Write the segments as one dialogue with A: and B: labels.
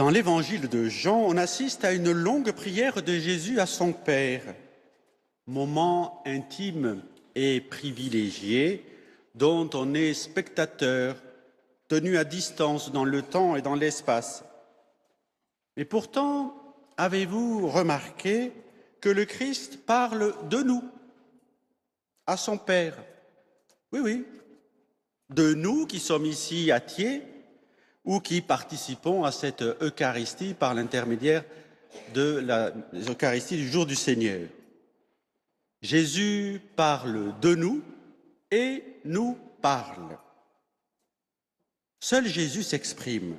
A: Dans l'évangile de Jean, on assiste à une longue prière de Jésus à son Père, moment intime et privilégié dont on est spectateur, tenu à distance dans le temps et dans l'espace. Mais pourtant, avez-vous remarqué que le Christ parle de nous, à son Père? Oui, oui, de nous qui sommes ici à Thiers ou qui participons à cette Eucharistie par l'intermédiaire de l'Eucharistie du jour du Seigneur. Jésus parle de nous et nous parle. Seul Jésus s'exprime.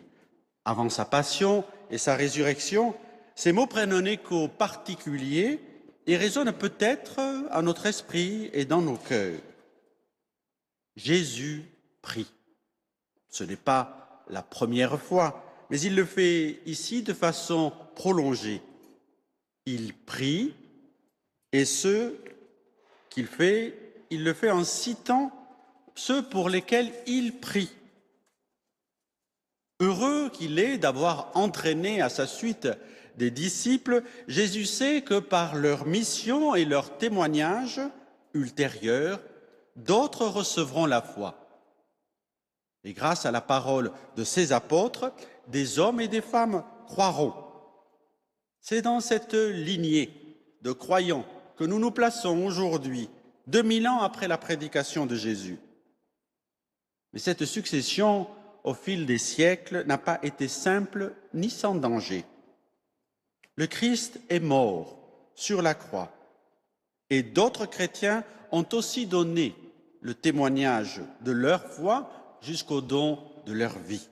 A: Avant sa passion et sa résurrection, ces mots prennent un écho particulier et résonnent peut-être à notre esprit et dans nos cœurs. Jésus prie. Ce n'est pas la première fois, mais il le fait ici de façon prolongée. Il prie et ce qu'il fait, il le fait en citant ceux pour lesquels il prie. Heureux qu'il est d'avoir entraîné à sa suite des disciples, Jésus sait que par leur mission et leur témoignage ultérieur, d'autres recevront la foi. Et grâce à la parole de ces apôtres, des hommes et des femmes croiront. C'est dans cette lignée de croyants que nous nous plaçons aujourd'hui, 2000 ans après la prédication de Jésus. Mais cette succession, au fil des siècles, n'a pas été simple ni sans danger. Le Christ est mort sur la croix et d'autres chrétiens ont aussi donné le témoignage de leur foi jusqu'au don de leur vie.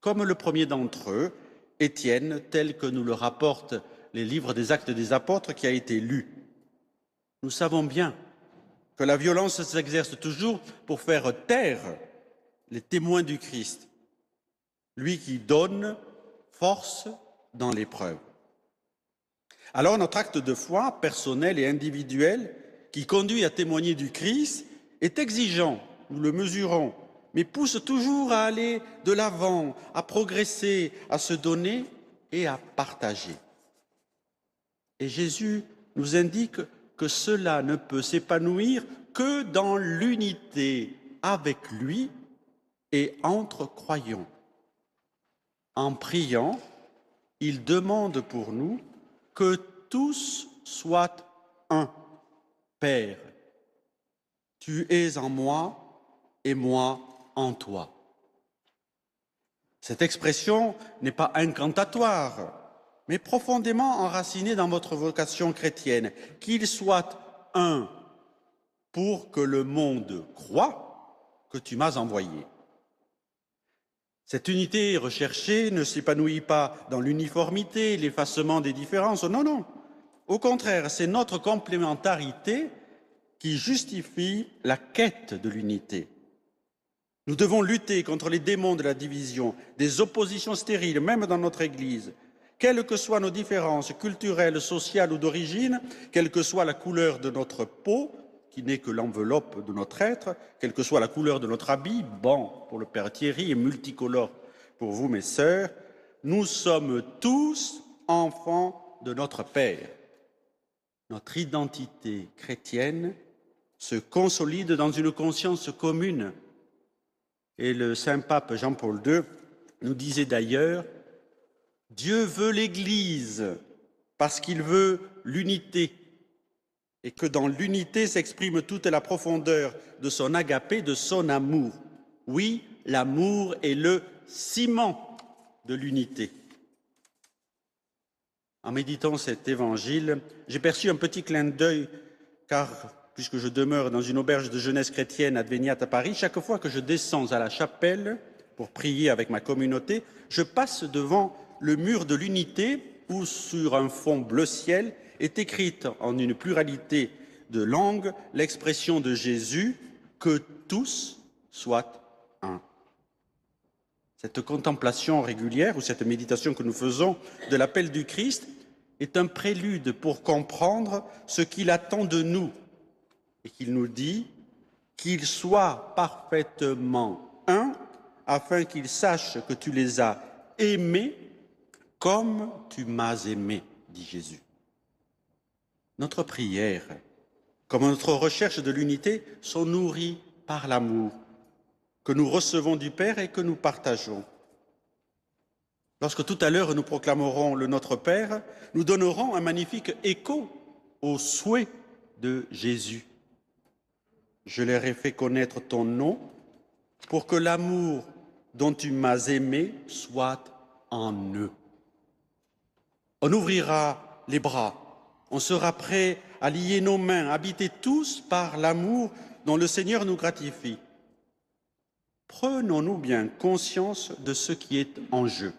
A: Comme le premier d'entre eux, Étienne, tel que nous le rapportent les livres des Actes des Apôtres qui a été lu. Nous savons bien que la violence s'exerce toujours pour faire taire les témoins du Christ, lui qui donne force dans l'épreuve. Alors notre acte de foi, personnel et individuel, qui conduit à témoigner du Christ, est exigeant, nous le mesurons, mais pousse toujours à aller de l'avant, à progresser, à se donner et à partager. Et Jésus nous indique que cela ne peut s'épanouir que dans l'unité avec lui et entre croyants. En priant, il demande pour nous que tous soient un. Père, tu es en moi et moi en toi. Cette expression n'est pas incantatoire, mais profondément enracinée dans votre vocation chrétienne, qu'il soit un pour que le monde croie que tu m'as envoyé. Cette unité recherchée ne s'épanouit pas dans l'uniformité, l'effacement des différences, non, non. Au contraire, c'est notre complémentarité qui justifie la quête de l'unité. Nous devons lutter contre les démons de la division, des oppositions stériles, même dans notre Église. Quelles que soient nos différences culturelles, sociales ou d'origine, quelle que soit la couleur de notre peau, qui n'est que l'enveloppe de notre être, quelle que soit la couleur de notre habit, bon pour le Père Thierry et multicolore pour vous, mes sœurs, nous sommes tous enfants de notre Père. Notre identité chrétienne se consolide dans une conscience commune. Et le Saint-Pape Jean-Paul II nous disait d'ailleurs « Dieu veut l'Église parce qu'il veut l'unité et que dans l'unité s'exprime toute la profondeur de son agapé, de son amour. Oui, l'amour est le ciment de l'unité. » En méditant cet évangile, j'ai perçu un petit clin d'œil, car puisque je demeure dans une auberge de jeunesse chrétienne à Adveniat à Paris, chaque fois que je descends à la chapelle pour prier avec ma communauté, je passe devant le mur de l'unité où, sur un fond bleu ciel, est écrite en une pluralité de langues l'expression de Jésus « que tous soient un ». Cette contemplation régulière ou cette méditation que nous faisons de l'appel du Christ est un prélude pour comprendre ce qu'il attend de nous et qu'il nous dit qu'ils soient parfaitement un afin qu'ils sachent que tu les as aimés comme tu m'as aimé, dit Jésus. Notre prière, comme notre recherche de l'unité, sont nourries par l'amour que nous recevons du Père et que nous partageons. Lorsque tout à l'heure nous proclamerons le Notre Père, nous donnerons un magnifique écho au souhait de Jésus. Je leur ai fait connaître ton nom pour que l'amour dont tu m'as aimé soit en eux. On ouvrira les bras, on sera prêt à lier nos mains, habités tous par l'amour dont le Seigneur nous gratifie. Prenons-nous bien conscience de ce qui est en jeu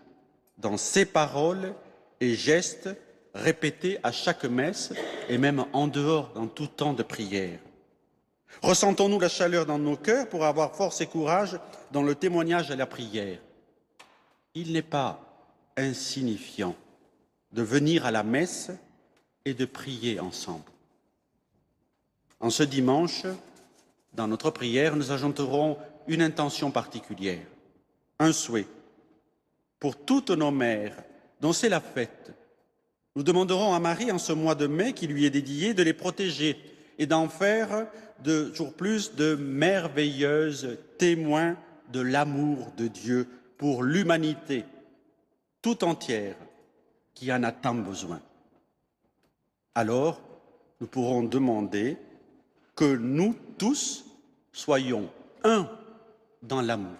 A: dans ces paroles et gestes répétés à chaque messe et même en dehors dans tout temps de prière. Ressentons-nous la chaleur dans nos cœurs pour avoir force et courage dans le témoignage et la prière. Il n'est pas insignifiant de venir à la messe et de prier ensemble. En ce dimanche, dans notre prière, nous ajouterons une intention particulière, un souhait. Pour toutes nos mères dont c'est la fête, nous demanderons à Marie en ce mois de mai qui lui est dédié de les protéger et d'en faire de toujours plus de merveilleuses témoins de l'amour de Dieu pour l'humanité tout entière qui en a tant besoin. Alors, nous pourrons demander que nous tous soyons un dans l'amour.